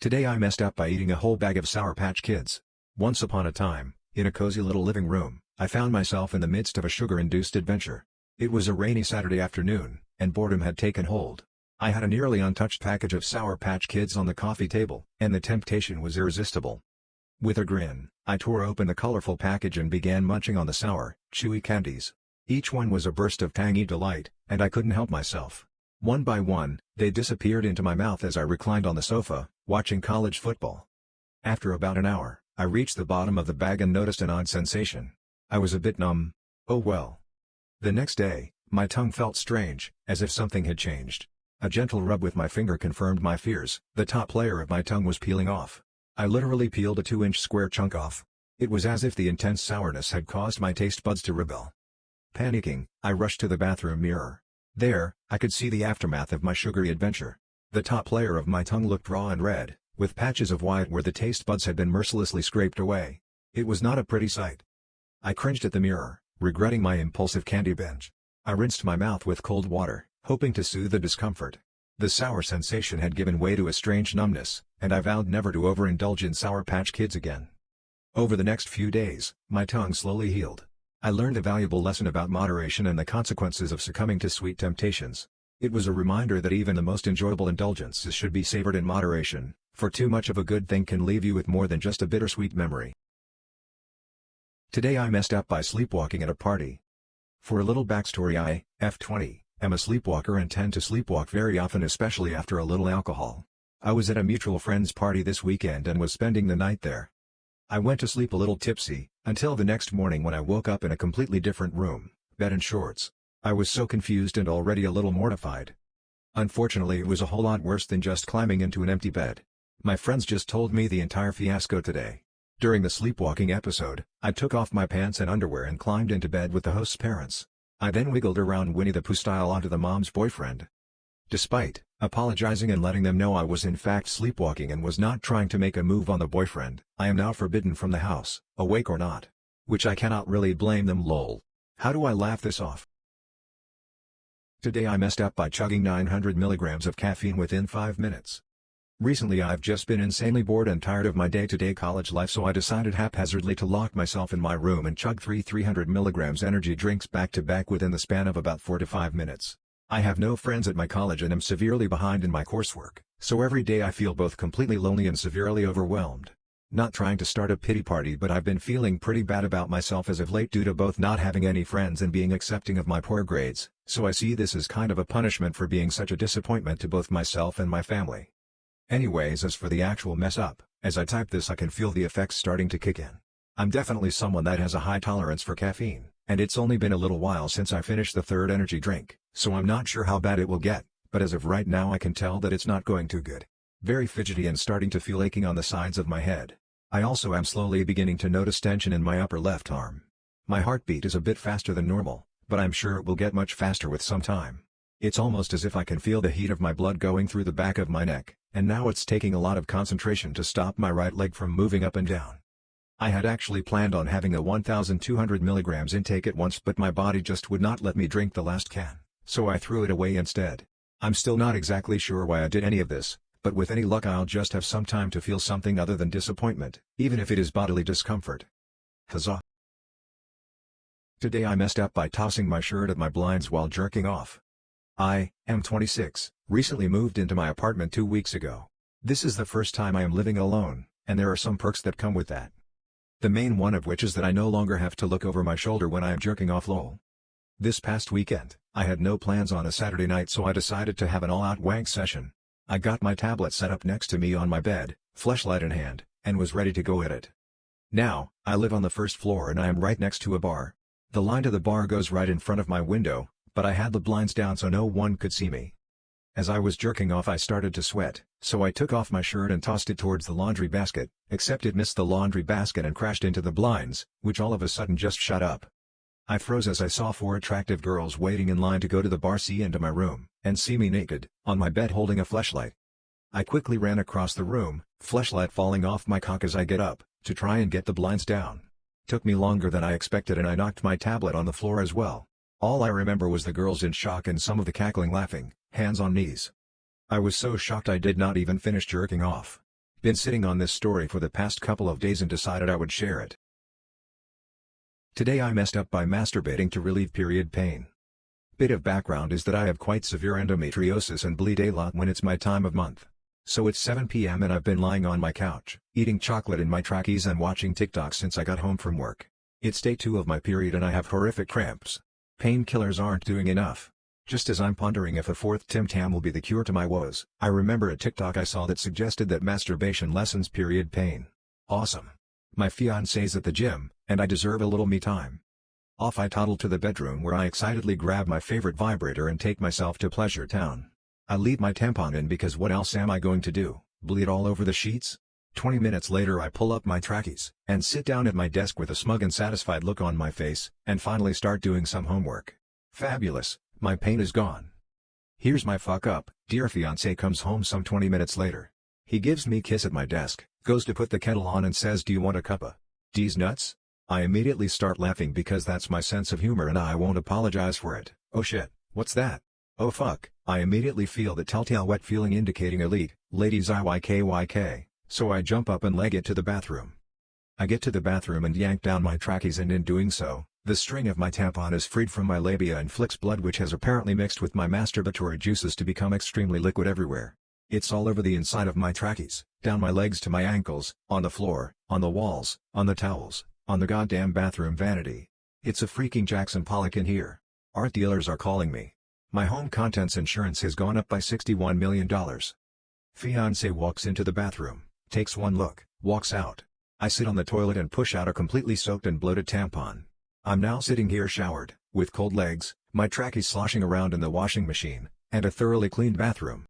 Today I messed up by eating a whole bag of Sour Patch Kids. Once upon a time, in a cozy little living room, I found myself in the midst of a sugar-induced adventure. It was a rainy Saturday afternoon, and boredom had taken hold. I had a nearly untouched package of Sour Patch Kids on the coffee table, and the temptation was irresistible. With a grin, I tore open the colorful package and began munching on the sour, chewy candies. Each one was a burst of tangy delight, and I couldn't help myself. One by one, they disappeared into my mouth as I reclined on the sofa, watching college football. After about an hour, I reached the bottom of the bag and noticed an odd sensation. I was a bit numb. Oh well. The next day, my tongue felt strange, as if something had changed. A gentle rub with my finger confirmed my fears. The top layer of my tongue was peeling off. I literally peeled a 2-inch square chunk off. It was as if the intense sourness had caused my taste buds to rebel. Panicking, I rushed to the bathroom mirror. There, I could see the aftermath of my sugary adventure. The top layer of my tongue looked raw and red, with patches of white where the taste buds had been mercilessly scraped away. It was not a pretty sight. I cringed at the mirror, regretting my impulsive candy binge. I rinsed my mouth with cold water, hoping to soothe the discomfort. The sour sensation had given way to a strange numbness, and I vowed never to overindulge in Sour Patch Kids again. Over the next few days, my tongue slowly healed. I learned a valuable lesson about moderation and the consequences of succumbing to sweet temptations. It was a reminder that even the most enjoyable indulgences should be savored in moderation, for too much of a good thing can leave you with more than just a bittersweet memory. Today I messed up by sleepwalking at a party. For a little backstory, I, F20, am a sleepwalker and tend to sleepwalk very often, especially after a little alcohol. I was at a mutual friend's party this weekend and was spending the night there. I went to sleep a little tipsy, until the next morning when I woke up in a completely different room, bed and shorts. I was so confused and already a little mortified. Unfortunately, it was a whole lot worse than just climbing into an empty bed. My friends just told me the entire fiasco today. During the sleepwalking episode, I took off my pants and underwear and climbed into bed with the host's parents. I then wiggled around Winnie the Pooh style onto the mom's boyfriend. Despite apologizing and letting them know I was in fact sleepwalking and was not trying to make a move on the boyfriend, I am now forbidden from the house, awake or not. Which I cannot really blame them, lol. How do I laugh this off? Today I messed up by chugging 900 milligrams of caffeine within 5 minutes. Recently I've just been insanely bored and tired of my day-to-day college life, so I decided haphazardly to lock myself in my room and chug 300 milligrams energy drinks back-to-back within the span of about 4 to 5 minutes. I have no friends at my college and am severely behind in my coursework, so every day I feel both completely lonely and severely overwhelmed. Not trying to start a pity party, but I've been feeling pretty bad about myself as of late due to both not having any friends and being accepting of my poor grades, so I see this as kind of a punishment for being such a disappointment to both myself and my family. Anyways, as for the actual mess up, as I type this I can feel the effects starting to kick in. I'm definitely someone that has a high tolerance for caffeine, and it's only been a little while since I finished the third energy drink, so I'm not sure how bad it will get, but as of right now I can tell that it's not going too good. Very fidgety and starting to feel aching on the sides of my head. I also am slowly beginning to notice tension in my upper left arm. My heartbeat is a bit faster than normal, but I'm sure it will get much faster with some time. It's almost as if I can feel the heat of my blood going through the back of my neck, and now it's taking a lot of concentration to stop my right leg from moving up and down. I had actually planned on having a 1,200 milligrams intake at once, but my body just would not let me drink the last can, so I threw it away instead. I'm still not exactly sure why I did any of this, but with any luck I'll just have some time to feel something other than disappointment, even if it is bodily discomfort. Huzzah! Today I messed up by tossing my shirt at my blinds while jerking off. I am 26, recently moved into my apartment 2 weeks ago. This is the first time I am living alone, and there are some perks that come with that. The main one of which is that I no longer have to look over my shoulder when I am jerking off, lol. This past weekend, I had no plans on a Saturday night, so I decided to have an all-out wank session. I got my tablet set up next to me on my bed, fleshlight in hand, and was ready to go at it. Now, I live on the first floor and I am right next to a bar. The line to the bar goes right in front of my window, but I had the blinds down so no one could see me. As I was jerking off I started to sweat, so I took off my shirt and tossed it towards the laundry basket, except it missed the laundry basket and crashed into the blinds, which all of a sudden just shut up. I froze as I saw 4 attractive girls waiting in line to go to the bar see into my room, and see me naked, on my bed holding a fleshlight. I quickly ran across the room, fleshlight falling off my cock as I get up, to try and get the blinds down. Took me longer than I expected and I knocked my tablet on the floor as well. All I remember was the girls in shock and some of the cackling laughing, hands on knees. I was so shocked I did not even finish jerking off. Been sitting on this story for the past couple of days and decided I would share it. Today I messed up by masturbating to relieve period pain. Bit of background is that I have quite severe endometriosis and bleed a lot when it's my time of month. So it's 7 p.m. and I've been lying on my couch, eating chocolate in my trackies and watching TikTok since I got home from work. It's day 2 of my period and I have horrific cramps. Painkillers aren't doing enough. Just as I'm pondering if a fourth Tim Tam will be the cure to my woes, I remember a TikTok I saw that suggested that masturbation lessens period pain. Awesome. My fiancé's at the gym, and I deserve a little me time. Off I toddle to the bedroom where I excitedly grab my favorite vibrator and take myself to Pleasure Town. I leave my tampon in because what else am I going to do, bleed all over the sheets? 20 minutes later I pull up my trackies, and sit down at my desk with a smug and satisfied look on my face, and finally start doing some homework. Fabulous, my pain is gone. Here's my fuck up, dear fiancé comes home some 20 minutes later. He gives me a kiss at my desk, goes to put the kettle on and says, "Do you want a cuppa? D's nuts?" I immediately start laughing because that's my sense of humor and I won't apologize for it. Oh shit, what's that? Oh fuck, I immediately feel the telltale wet feeling indicating elite, ladies IYKYK, so I jump up and leg it to the bathroom. I get to the bathroom and yank down my trackies and in doing so, the string of my tampon is freed from my labia and flicks blood which has apparently mixed with my masturbatory juices to become extremely liquid everywhere. It's all over the inside of my trackies, down my legs to my ankles, on the floor, on the walls, on the towels, on the goddamn bathroom vanity. It's a freaking Jackson Pollock in here. Art dealers are calling me. My home contents insurance has gone up by $61 million. Fiancé walks into the bathroom, takes one look, walks out. I sit on the toilet and push out a completely soaked and bloated tampon. I'm now sitting here showered, with cold legs, my trackies sloshing around in the washing machine, and a thoroughly cleaned bathroom.